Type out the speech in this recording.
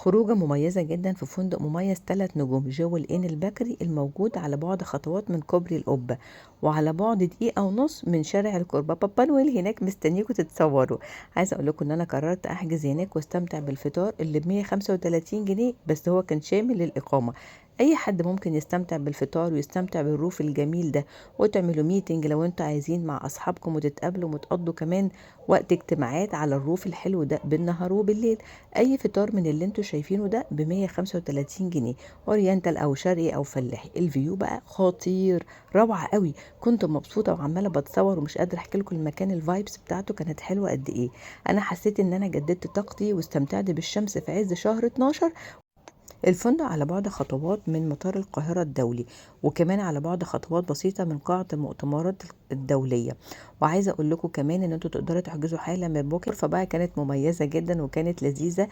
خروجة مميزة جدا في فندق مميز 3 نجوم جوه الإين البكري الموجود على بعد خطوات من كوبري القبة، وعلى بعد دقيقة ونص من شارع الكوربة. بابا نويل هناك مستنيكوا تتصوروا. عايزة أقول لكم إن أنا قررت أحجز هناك واستمتع بالفطار اللي ب135 جنيه، بس هو كان شامل الإقامة. أي حد ممكن يستمتع بالفطار ويستمتع بالروف الجميل ده، وتعملوا ميتنج لو انتوا عايزين مع أصحابكم وتتقابلوا وتقضوا كمان وقت اجتماعات على الروف الحلو ده بالنهار وبالليل. اي فطار من اللي انتوا شايفينه ده ب135 جنيه، اورينتال او شرقي او فلاحي. الفيو بقى خطير، روعة قوي. كنت مبسوطة وعمالة بتصور ومش قادرة احكي لكم المكان، الفايبس بتاعته كانت حلوة قد ايه. انا حسيت ان انا جددت طاقتي واستمتعت بالشمس في عز شهر 12. الفندق على بعد خطوات من مطار القاهرة الدولي، وكمان على بعد خطوات بسيطة من قاعة المؤتمرات الدولية. وعايزة اقول لكم كمان ان انتوا تقدروا تحجزوا حالا من بوكينج. فبقى كانت مميزة جدا وكانت لذيذة.